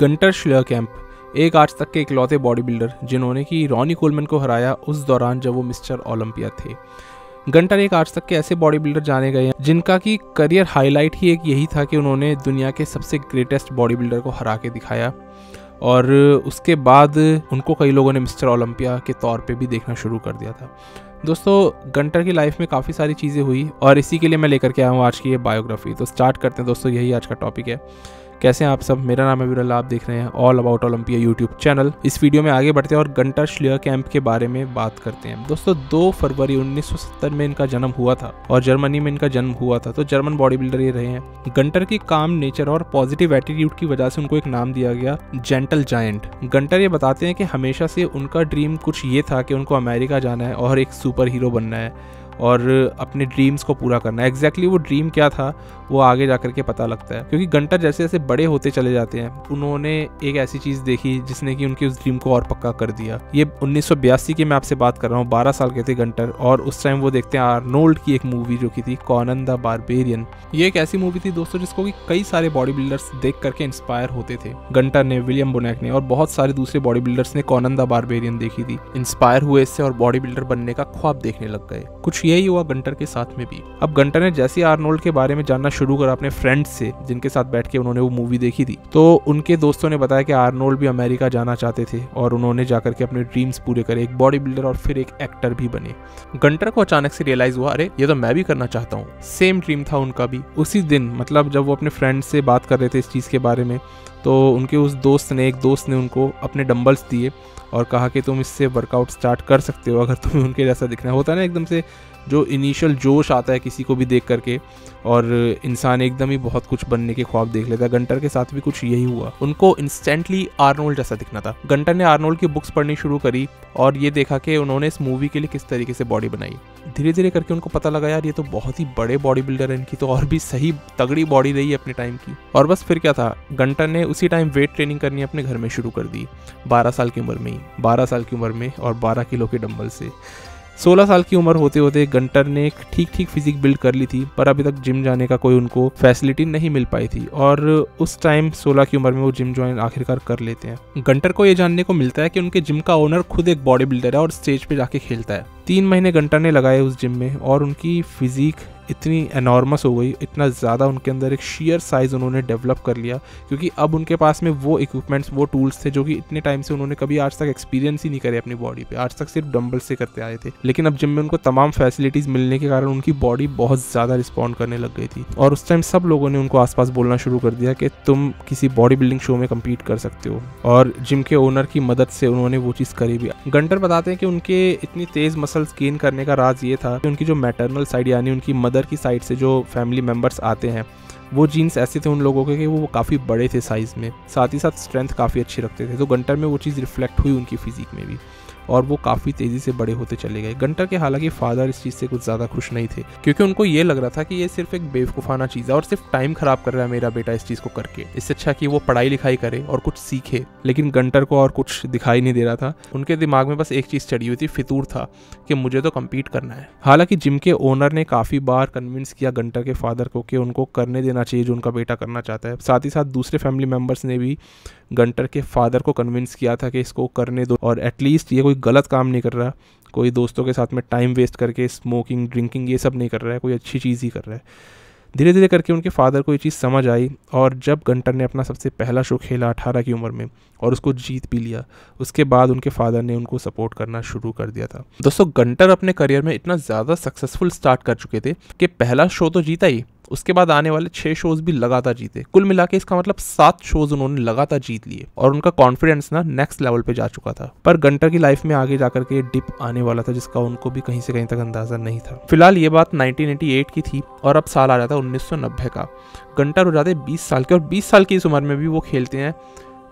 Günter श्लेयरकैंप एक आज तक के इकलौते बॉडी बिल्डर जिन्होंने कि रॉनी कोलमैन को हराया उस दौरान जब वो मिस्टर ओलंपिया थे। गंटर एक आज तक के ऐसे बॉडी बिल्डर जाने गए हैं जिनका की करियर हाईलाइट ही एक यही था कि उन्होंने दुनिया के सबसे ग्रेटेस्ट बॉडी बिल्डर को हरा के दिखाया, और उसके बाद उनको कई लोगों ने मिस्टर ओलंपिया के तौर पे भी देखना शुरू कर दिया था। दोस्तों, गंटर की लाइफ में काफ़ी सारी चीज़ें हुई और इसी के लिए मैं लेकर के आया हूँ आज की ये बायोग्राफी। तो स्टार्ट करते हैं दोस्तों, यही आज का टॉपिक है। कैसे हैं आप सब? मेरा नाम है विरल, आप देख रहे हैं all about Olympia YouTube channel. इस वीडियो में आगे बढ़ते हैं और गंटर श्लेयरकैंप के बारे में बात करते हैं। दोस्तों, 2 फरवरी 1970 में इनका जन्म हुआ था और जर्मनी में इनका जन्म हुआ था। तो जर्मन बॉडी बिल्डर ये रहे हैं। गंटर की काम नेचर और पॉजिटिव एटीट्यूड की वजह से उनको एक नाम दिया गया, जेंटल जायंट। गंटर ये बताते हैं कि हमेशा से उनका ड्रीम कुछ ये था कि उनको अमेरिका जाना है और एक सुपर हीरो बनना है और अपने ड्रीम्स को पूरा करना है। एग्जैक्टली वो ड्रीम क्या था वो आगे जाकर के पता लगता है, क्योंकि गंटर जैसे जैसे बड़े होते चले जाते हैं उन्होंने एक ऐसी चीज़ देखी जिसने कि उनके उस ड्रीम को और पक्का कर दिया। ये 1982 की मैं आपसे बात कर रहा हूँ। 12 साल के थे गंटर और उस टाइम वो देखते हैं आर्नोल्ड की एक मूवी जो की थी कॉनन द बारबेरियन। ये एक ऐसी मूवी थी दोस्तों जिसको कि कई सारे बॉडी बिल्डर्स देख करके इंस्पायर होते थे। गंटर ने, विलियम बोनैक ने और बहुत सारे दूसरे बॉडी बिल्डर्स ने कॉनन द बारबेरियन देखी थी, इंस्पायर हुए इससे और बॉडी बिल्डर बनने का ख्वाब देखने लग गए। कुछ यही हुआ गंटर के साथ में भी। अब गंटर ने जैसे आर्नोल्ड के बारे में जानना शुरू करा अपने फ्रेंड्स से जिनके साथ बैठ के उन्होंने वो मूवी देखी थी, तो उनके दोस्तों ने बताया कि आर्नोल्ड भी अमेरिका जाना चाहते थे और उन्होंने जाकर के अपने ड्रीम्स पूरे करे, एक बॉडी बिल्डर और फिर एक एक्टर भी बने। गंटर को अचानक से रियलाइज हुआ, अरे ये तो मैं भी करना चाहता हूँ। सेम ड्रीम था उनका भी। उसी दिन मतलब जब वो अपने फ्रेंड्स से बात कर रहे थे इस चीज़ के बारे में, तो उनके उस एक दोस्त ने उनको अपने डंबल्स दिए और कहा कि तुम इससे वर्कआउट स्टार्ट कर सकते हो अगर तुम्हें उनके जैसा दिखना होता है ना। एकदम से जो इनिशियल जोश आता है किसी को भी देख करके और इंसान एकदम ही बहुत कुछ बनने के ख्वाब देख लेता है। गंटर के साथ भी कुछ यही हुआ। उनको इंस्टेंटली आर्नोल्ड जैसा दिखना था। गंटर ने आर्नोल्ड की बुक्स पढ़नी शुरू करी और ये देखा कि उन्होंने इस मूवी के लिए किस तरीके से बॉडी बनाई। धीरे धीरे करके उनको पता लगा, यार ये तो बहुत ही बड़े बॉडी बिल्डर है, इनकी तो और भी सही तगड़ी बॉडी रही है अपने टाइम की। और बस फिर क्या था, गंटर ने उसी टाइम वेट ट्रेनिंग करनी अपने घर में शुरू कर दी। 12 साल की उम्र में ही, 12 साल की उम्र में और 12 किलो के डंबल से। 16 साल की उम्र होते होते गंटर ने एक ठीक फिजिक बिल्ड कर ली थी, पर अभी तक जिम जाने का कोई उनको फैसिलिटी नहीं मिल पाई थी और उस टाइम 16 की उम्र में वो जिम ज्वाइन आखिरकार कर लेते हैं। गंटर को ये जानने को मिलता है कि उनके जिम का ओनर खुद एक बॉडी बिल्डर है और स्टेज पे जाके खेलता है। 3 महीने गंटर ने लगाए उस जिम में और उनकी फिजिक इतनी एनॉर्मस हो गई, इतना ज़्यादा उनके अंदर एक शेयर साइज़ उन्होंने डेवलप कर लिया, क्योंकि अब उनके पास में वो इक्विपमेंट्स, वो टूल्स थे जो कि इतने टाइम से उन्होंने कभी आज तक एक्सपीरियंस ही नहीं करे अपनी बॉडी पे। आज तक सिर्फ डंबल से करते आए थे, लेकिन अब जिम में उनको तमाम फैसिलिटीज़ मिलने के कारण उनकी बॉडी बहुत ज़्यादा रिस्पॉन्ड करने लग गई थी। और उस टाइम सब लोगों ने उनको आसपास बोलना शुरू कर दिया कि तुम किसी बॉडी बिल्डिंग शो में कम्पीट कर सकते हो, और जिम के ओनर की मदद से उन्होंने वो चीज़ करी भी। गंटर बताते हैं कि उनके इतनी तेज़ मसल्स गेन करने का राज ये था कि उनकी जो मैटरनल साइड यानी उनकी मदर की साइड से जो फैमिली मेंबर्स आते हैं वो जीन्स ऐसे थे उन लोगों के कि वो काफ़ी बड़े थे साइज़ में, साथ ही साथ स्ट्रेंथ काफ़ी अच्छी रखते थे। तो गंटर में वो चीज़ रिफ्लेक्ट हुई उनकी फिजिक में भी और वो काफ़ी तेज़ी से बड़े होते चले गए। गंटर के हालांकि फादर इस चीज़ से कुछ ज़्यादा खुश नहीं थे, क्योंकि उनको ये लग रहा था कि ये सिर्फ एक बेवकूफ़ाना चीज़ है और सिर्फ टाइम ख़राब कर रहा है मेरा बेटा इस चीज़ को करके। इससे अच्छा कि वो पढ़ाई लिखाई करे और कुछ सीखे। लेकिन गंटर को और कुछ दिखाई नहीं दे रहा था। उनके दिमाग में बस एक चीज़ चढ़ी हुई थी, फितूर था कि मुझे तो कम्पीट करना है। हालांकि जिम के ओनर ने काफ़ी बार कन्विंस किया गंटर के फादर को कि उनको करने देना चाहिए जो उनका बेटा करना चाहता है। साथ ही साथ दूसरे फैमिली मेम्बर्स ने भी गंटर के फादर को कन्विंस किया था कि इसको करने दो और एटलीस्ट ये कोई गलत काम नहीं कर रहा, कोई दोस्तों के साथ में टाइम वेस्ट करके स्मोकिंग ड्रिंकिंग ये सब नहीं कर रहा है, कोई अच्छी चीज़ ही कर रहा है। धीरे धीरे करके उनके फादर को ये चीज़ समझ आई और जब गंटर ने अपना सबसे पहला शो खेला 18 की उम्र में और उसको जीत भी लिया, उसके बाद उनके फादर ने उनको सपोर्ट करना शुरू कर दिया था। दोस्तों, गंटर अपने करियर में इतना ज़्यादा सक्सेसफुल स्टार्ट कर चुके थे कि पहला शो तो जीता ही, उसके बाद आने वाले 6 शोज भी लगातार जीते। कुल मिला के इसका मतलब 7 शोज उन्होंने लगातार जीत लिए और उनका कॉन्फिडेंस ना नेक्स्ट लेवल पे जा चुका था। पर गंटर की लाइफ में आगे जाकर के डिप आने वाला था जिसका उनको भी कहीं से कहीं तक अंदाजा नहीं था। फिलहाल ये बात 1988 की थी और अब साल आ जाता 1990 का। गंटर हो जाते 20 साल के और 20 साल की इस उम्र में भी वो खेलते हैं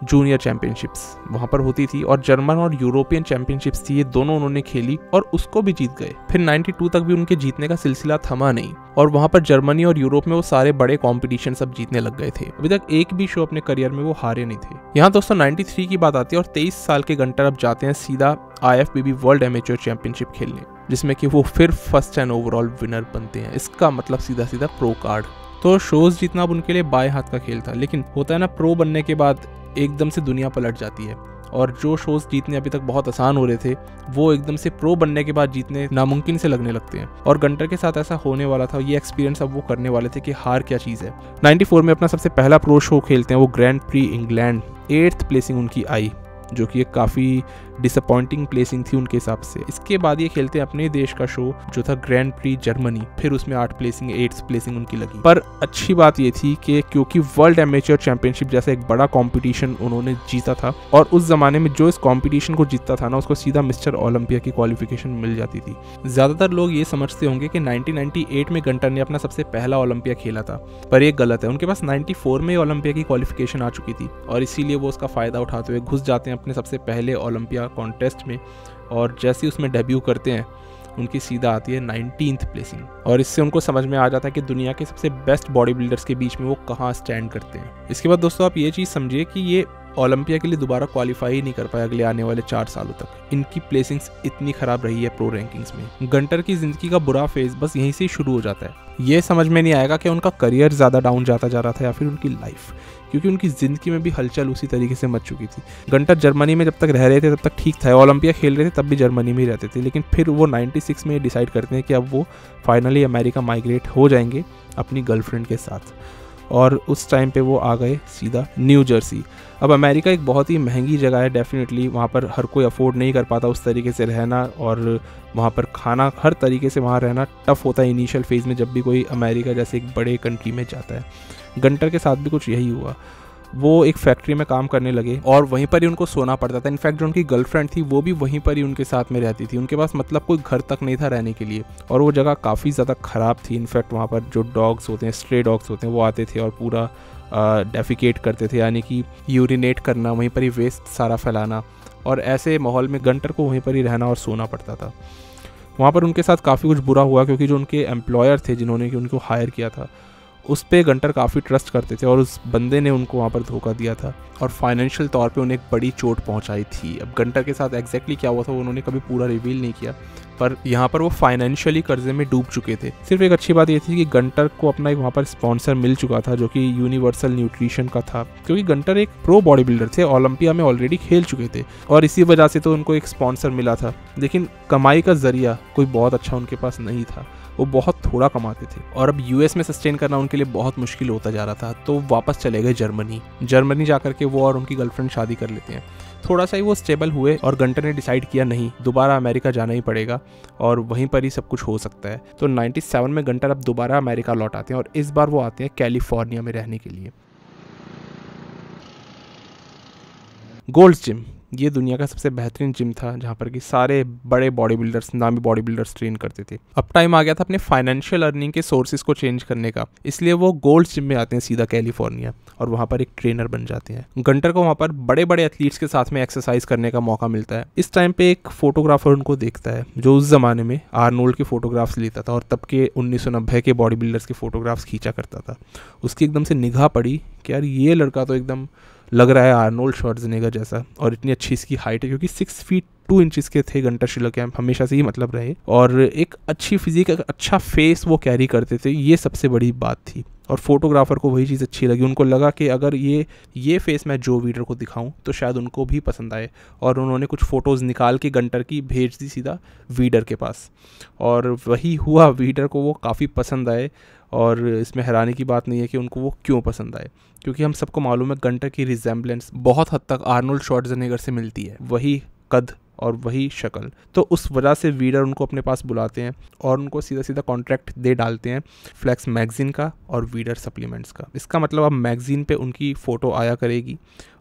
जूनियर चैंपियनशिप्स वहाँ पर होती थी और जर्मन और यूरोपियन चैंपियनशिप्स थी, ये दोनों उन्होंने खेली और उसको भी जीत गए। फिर 92 तक भी उनके जीतने का सिलसिला थमा नहीं और वहाँ पर जर्मनी और यूरोप में वो सारे बड़े कॉम्पिटिशन सब जीतने लग गए थे। अभी तक एक भी शो अपने करियर में वो हारे नहीं थे। यहाँ दोस्तों 93 की बात आती है और 23 साल के गंटर अब जाते हैं सीधा IFBB वर्ल्ड एमेच्योर चैंपियनशिप खेलने, जिसमें कि वो फिर फर्स्ट एंड ओवरऑल विनर बनते हैं। इसका मतलब सीधा सीधा प्रो कार्ड। तो शोज जीतना अब उनके लिए बाएं हाथ का खेल था, लेकिन होता है ना प्रो बनने के बाद एकदम से दुनिया पलट जाती है और जो शोज जीतने अभी तक बहुत आसान हो रहे थे वो एकदम से प्रो बनने के बाद जीतने नामुमकिन से लगने लगते हैं। और गंटर के साथ ऐसा होने वाला था, ये एक्सपीरियंस अब वो करने वाले थे कि हार क्या चीज़ है। 94 में अपना सबसे पहला प्रो शो खेलते हैं वो grand pre England, 8th placing उनकी आई, जो कि एक काफ़ी डिसअपॉइंटिंग प्लेसिंग थी उनके हिसाब से। इसके बाद ये खेलते हैं अपने देश का शो जो था ग्रैंड प्री जर्मनी, फिर उसमें 8th प्लेसिंग उनकी लगी। पर अच्छी बात ये थी कि क्योंकि वर्ल्ड एमेच्योर चैंपियनशिप जैसा एक बड़ा कंपटीशन उन्होंने जीता था और उस जमाने में जो इस कंपटीशन को जीतता था ना उसको सीधा मिस्टर ओलंपिया की क्वालिफिकेशन मिल जाती थी। ज़्यादातर लोग ये समझते होंगे कि 1998 में गंटर ने अपना सबसे पहला ओलंपिया खेला था, पर ये गलत है। उनके पास 94 में ओलंपिया की क्वालिफिकेशन आ चुकी थी और इसीलिए वो उसका फ़ायदा उठाते हुए घुस जाते हैं अपने सबसे पहले ओलंपिया कॉन्टेस्ट में। और जैसे ही उसमें डेब्यू करते हैं उनकी सीधा आती है 19th प्लेसिंग और इससे उनको समझ में आ जाता है कि दुनिया के सबसे बेस्ट बॉडी बिल्डर्स के बीच में वो कहाँ स्टैंड करते हैं। इसके बाद दोस्तों आप ये चीज़ समझिए कि ये ओलंपिया के लिए दोबारा क्वालिफाई ही नहीं कर पाए अगले आने वाले 4 सालों तक। इनकी प्लेसिंग्स इतनी खराब रही है प्रो रैंकिंग्स में। गंटर की जिंदगी का बुरा फेज बस यहीं से शुरू हो जाता है। ये समझ में नहीं आएगा कि उनका करियर ज़्यादा डाउन जाता जा रहा था या फिर उनकी लाइफ, क्योंकि उनकी ज़िंदगी में भी हलचल उसी तरीके से मच चुकी थी। गंटर जर्मनी में जब तक रह रहे थे तब तक ठीक था, ओलंपिया खेल रहे थे तब भी जर्मनी में ही रहते थे, लेकिन फिर वो 96 में डिसाइड करते हैं कि अब वो फाइनली अमेरिका माइग्रेट हो जाएंगे अपनी गर्लफ्रेंड के साथ। और उस टाइम पे वो आ गए सीधा न्यू जर्सी। अब अमेरिका एक बहुत ही महंगी जगह है, डेफिनेटली वहाँ पर हर कोई अफोर्ड नहीं कर पाता उस तरीके से रहना, और वहाँ पर खाना हर तरीके से वहाँ रहना टफ होता है इनिशियल फेज़ में जब भी कोई अमेरिका जैसे एक बड़े कंट्री में जाता है। गंटर के साथ भी कुछ यही हुआ। वो एक फैक्ट्री में काम करने लगे और वहीं पर ही उनको सोना पड़ता था। इनफैक्ट जो उनकी गर्लफ्रेंड थी वो भी वहीं पर ही उनके साथ में रहती थी। उनके पास मतलब कोई घर तक नहीं था रहने के लिए और वो जगह काफ़ी ज़्यादा ख़राब थी। इनफैक्ट वहाँ पर जो डॉग्स होते हैं, स्ट्रे डॉग्स होते हैं, वो आते थे और पूरा डेफिकेट करते थे, यानी कि यूरिनेट करना, वहीं पर ही वेस्ट सारा फैलाना, और ऐसे माहौल में गंटर को वहीं पर ही रहना और सोना पड़ता था। वहाँ पर उनके साथ काफ़ी कुछ बुरा हुआ क्योंकि जो उनके एम्प्लॉयर थे जिन्होंने कि उनको हायर किया था उस पे गंटर काफ़ी ट्रस्ट करते थे और उस बंदे ने उनको वहाँ पर धोखा दिया था और फाइनेंशियल तौर पे उन्हें एक बड़ी चोट पहुँचाई थी। अब गंटर के साथ एग्जैक्टली क्या हुआ था वो उन्होंने कभी पूरा रिवील नहीं किया, पर यहाँ पर वो फाइनेंशियली कर्जे में डूब चुके थे। सिर्फ एक अच्छी बात ये थी कि गंटर को अपना एक वहाँ पर स्पॉन्सर मिल चुका था जो कि यूनिवर्सल न्यूट्रिशन का था, क्योंकि गंटर एक प्रो बॉडी बिल्डर थे, ओलंपिया में ऑलरेडी खेल चुके थे और इसी वजह से तो उनको एक स्पॉन्सर मिला था। लेकिन कमाई का जरिया कोई बहुत अच्छा उनके पास नहीं था, वो बहुत थोड़ा कमाते थे और अब यूएस में सस्टेन करना उनके लिए बहुत मुश्किल होता जा रहा था। तो वापस चले गए जर्मनी जाकर के वो और उनकी गर्लफ्रेंड शादी कर लेते हैं। थोड़ा सा ही वो स्टेबल हुए और गंटर ने डिसाइड किया नहीं, दोबारा अमेरिका जाना ही पड़ेगा और वहीं पर ही सब कुछ हो सकता है। तो 97 में गंटर अब दोबारा अमेरिका लौट आते हैं और इस बार वो आते हैं कैलिफोर्निया में रहने के लिए। गोल्ड्स जिम ये दुनिया का सबसे बेहतरीन जिम था जहाँ पर कि सारे बड़े बॉडी बिल्डर्स, नामी बॉडी बिल्डर्स ट्रेन करते थे। अब टाइम आ गया था अपने फाइनेंशियल अर्निंग के सोर्सेज को चेंज करने का, इसलिए वो गोल्ड्स जिम में आते हैं सीधा कैलिफोर्निया और वहाँ पर एक ट्रेनर बन जाते हैं। गंटर को वहाँ पर बड़े बड़े एथलीट्स के साथ में एक्सरसाइज करने का मौका मिलता है। इस टाइम पे एक फोटोग्राफर उनको देखता है जो उस जमाने में आर्नोल्ड के फोटोग्राफ्स लेता था और तब के 1990 के बॉडी बिल्डर्स के फोटोग्राफ्स खींचा करता था। उसकी एकदम से निगाह पड़ी कि यार ये लड़का तो एकदम लग रहा है आर्नोल्ड श्वार्ज़नेगर जैसा, और इतनी अच्छी इसकी हाइट है क्योंकि 6 फीट 2 इंचेस के थे गंटर शिलर, हमेशा से ही मतलब रहे, और एक अच्छी फिजिक, अच्छा फेस वो कैरी करते थे, ये सबसे बड़ी बात थी। और फोटोग्राफर को वही चीज़ अच्छी लगी, उनको लगा कि अगर ये फेस मैं जो वीडर को दिखाऊं तो शायद उनको भी पसंद आए, और उन्होंने कुछ फ़ोटोज़ निकाल के गंटर की भेज दी सीधा वीडर के पास, और वही हुआ। वीडर को वो काफ़ी पसंद आए और इसमें हैरानी की बात नहीं है कि उनको वो क्यों पसंद आए, क्योंकि हम सबको मालूम है गंटर की रिजेम्बलेंस बहुत हद तक आर्नोल्ड श्वार्ज़नेगर से मिलती है, वही कद और वही शक्ल। तो उस वजह से वीडर उनको अपने पास बुलाते हैं और उनको सीधा सीधा कॉन्ट्रैक्ट दे डालते हैं फ्लेक्स मैगज़ीन का और वीडर सप्लीमेंट्स का। इसका मतलब अब मैगज़ीन पे उनकी फ़ोटो आया करेगी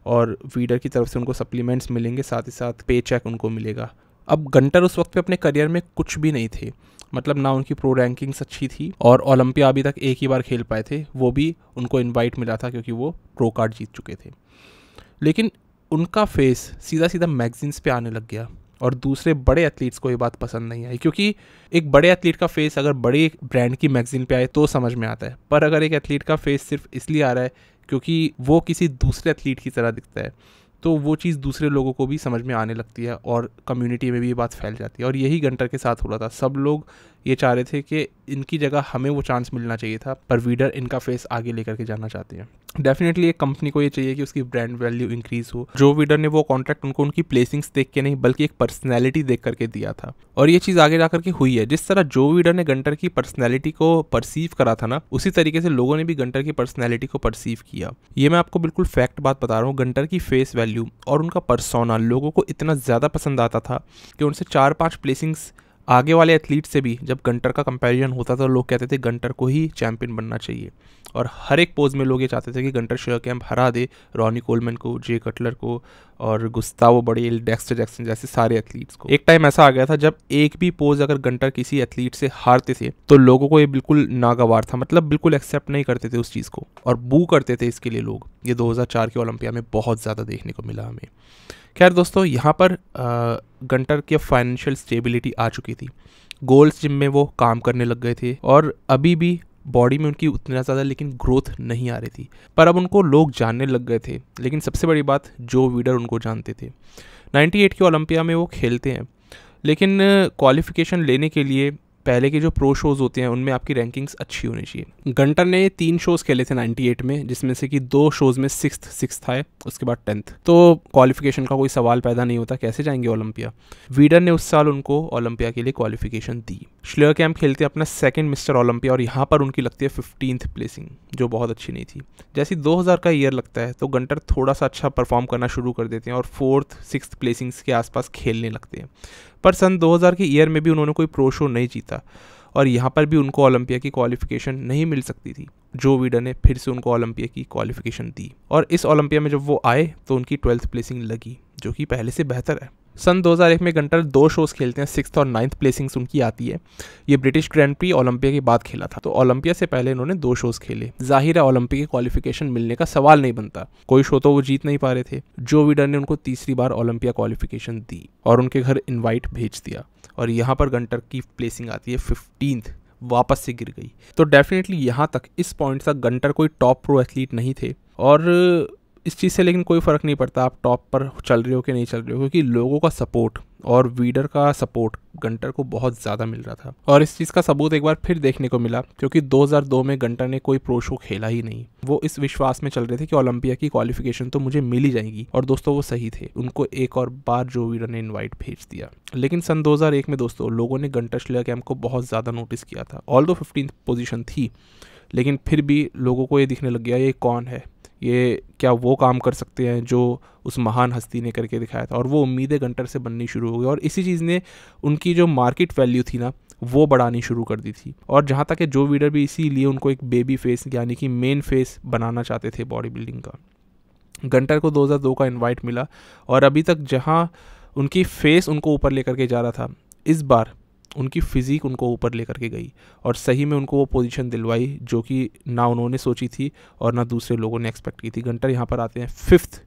और वीडर की तरफ से उनको सप्लीमेंट्स मिलेंगे, साथ ही साथ पे चेक उनको मिलेगा। अब गंटर उस वक्त पे अपने करियर में कुछ भी नहीं थे, मतलब ना उनकी प्रो रैंकिंग्स अच्छी थी और ओलंपिया अभी तक एक ही बार खेल पाए थे, वो भी उनको इनवाइट मिला था क्योंकि वो प्रो कार्ड जीत चुके थे। लेकिन उनका फेस सीधा सीधा मैगजीन्स पे आने लग गया और दूसरे बड़े एथलीट्स को ये बात पसंद नहीं आई, क्योंकि एक बड़े एथलीट का फेस अगर बड़े ब्रांड की मैगजीन पे आए तो समझ में आता है, पर अगर एक एथलीट का फेस सिर्फ इसलिए आ रहा है क्योंकि वो किसी दूसरे एथलीट की तरह दिखता है तो वो चीज़ दूसरे लोगों को भी समझ में आने लगती है और कम्युनिटी में भी ये बात फैल जाती है। और यही गंटर के साथ हो रहा था, सब लोग ये चाह रहे थे कि इनकी जगह हमें वो चांस मिलना चाहिए था, पर वीडर इनका फेस आगे लेकर के जाना चाहते हैं। डेफिनेटली एक कंपनी को ये चाहिए कि उसकी ब्रांड वैल्यू इंक्रीज हो। जो वीडर ने वो कॉन्ट्रैक्ट उनको उनकी प्लेसिंग्स देख के नहीं बल्कि एक पर्सनैलिटी देख करके दिया था, और ये चीज़ आगे जाकर के हुई है। जिस तरह जो वीडर ने गंटर की पर्सनैलिटी को परसीव करा था ना, उसी तरीके से लोगों ने भी गंटर की पर्सनैलिटी को परसीव किया। ये मैं आपको बिल्कुल फैक्ट बात बता रहा हूँ। गंटर की फेस वैल्यू और उनका पर्सोना लोगों को इतना ज़्यादा पसंद आता था कि उनसे 4-5 प्लेसिंग्स आगे वाले एथलीट से भी जब गंटर का कंपैरिजन होता था, लोग कहते थे गंटर को ही चैंपियन बनना चाहिए। और हर एक पोज में लोग ये चाहते थे कि गंटर शेलकैम्प हरा दे रॉनी कोलमैन को, जे कटलर को और गुस्तावो बड़ेल, डेक्स्टर जैक्सन जैसे सारे एथलीट्स को। एक टाइम ऐसा आ गया था जब एक भी पोज अगर गंटर किसी एथलीट से हारते थे तो लोगों को ये बिल्कुल नागवार था, मतलब बिल्कुल एक्सेप्ट नहीं करते थे उस चीज़ को और बू करते थे इसके लिए लोग। ये 2004 के ओलंपिया में बहुत ज़्यादा देखने को मिला हमें। खैर दोस्तों, यहाँ पर गंटर की फाइनेंशियल स्टेबिलिटी आ चुकी थी, गोल्ड्स जिम में वो काम करने लग गए थे और अभी भी बॉडी में उनकी उतना ज़्यादा लेकिन ग्रोथ नहीं आ रही थी, पर अब उनको लोग जानने लग गए थे। लेकिन सबसे बड़ी बात, जो वीडर उनको जानते थे। 98 के ओलंपिया में वो खेलते हैं, लेकिन क्वालिफिकेशन लेने के लिए पहले के जो प्रो शोज़ होते हैं उनमें आपकी रैंकिंग्स अच्छी होनी चाहिए। गंटर ने 3 शोज़ खेले थे 98 में, जिसमें से कि 2 शोज़ में 6th आए, उसके बाद 10th। तो क्वालिफिकेशन का कोई सवाल पैदा नहीं होता, कैसे जाएंगे ओलंपिया। वीडर ने उस साल उनको ओलंपिया के लिए क्वालिफिकेशन दी। शेलकैम्प खेलते अपना 2nd मिस्टर ओलंपिया और यहाँ पर उनकी लगती है 15th प्लेसिंग, जो बहुत अच्छी नहीं थी। जैसे 2000 का ईयर लगता है तो गंटर थोड़ा सा अच्छा परफॉर्म करना शुरू कर देते हैं और 4th 6th प्लेसिंग्स के आसपास खेलने लगते हैं। पर सन 2000 के ईयर में भी उन्होंने कोई प्रो शो नहीं जीता और यहाँ पर भी उनको ओलंपिया की क्वालिफिकेशन नहीं मिल सकती थी। जो वीडर ने फिर से उनको ओलंपिया की क्वालिफिकेशन दी और इस ओलंपिया में जब वो आए तो उनकी 12th प्लेसिंग लगी, जो कि पहले से बेहतर है। सन 2001 में गंटर 2 शोज़ खेलते हैं, 6th और 9th प्लेसिंग्स उनकी आती है। ये ब्रिटिश ग्रैंड प्री ओलंपिया के बाद खेला था, तो ओलंपिया से पहले इन्होंने 2 शोज़ खेले। जाहिर है ओलंपिया की क्वालिफिकेशन मिलने का सवाल नहीं बनता, कोई शो तो वो जीत नहीं पा रहे थे। जो वीडर ने उनको तीसरी बार ओलंपिया क्वालिफिकेशन दी और उनके घर इन्वाइट भेज दिया और यहाँ पर गंटर की प्लेसिंग आती है 15th, वापस से गिर गई। तो डेफिनेटली यहाँ तक इस पॉइंट तक गंटर कोई टॉप प्रो एथलीट नहीं थे और इस चीज़ से लेकिन कोई फ़र्क नहीं पड़ता आप टॉप पर चल रहे हो कि नहीं चल रहे हो, क्योंकि लोगों का सपोर्ट और वीडर का सपोर्ट गंटर को बहुत ज़्यादा मिल रहा था। और इस चीज़ का सबूत एक बार फिर देखने को मिला, क्योंकि 2002 में गंटर ने कोई प्रो शो खेला ही नहीं। वो इस विश्वास में चल रहे थे कि ओलंपिया की क्वालिफिकेशन तो मुझे मिल ही जाएगी, और दोस्तों वो सही थे। उनको एक और बार जो वीडर ने इन्वाइट भेज दिया। लेकिन सन 2001 में दोस्तों लोगों ने गंटर शेलकैम्प को बहुत ज़्यादा नोटिस किया था। ऑल्दो 15th पोजीशन थी, लेकिन फिर भी लोगों को ये दिखने लग गया ये कौन है, ये क्या वो काम कर सकते हैं जो उस महान हस्ती ने करके दिखाया था। और वो उम्मीदें गंटर से बननी शुरू हो गई और इसी चीज़ ने उनकी जो मार्केट वैल्यू थी ना वो बढ़ानी शुरू कर दी थी। और जहाँ तक है जो वीडर भी इसीलिए उनको एक बेबी फेस यानी कि मेन फेस बनाना चाहते थे बॉडी बिल्डिंग का। गंटर को 2002 का इन्वाइट मिला और अभी तक जहाँ उनकी फेस उनको ऊपर लेकर के जा रहा था, इस बार उनकी फिज़ीक उनको ऊपर लेकर के गई और सही में उनको वो पोजीशन दिलवाई जो कि ना उन्होंने सोची थी और ना दूसरे लोगों ने एक्सपेक्ट की थी। गंटर यहाँ पर आते हैं 5th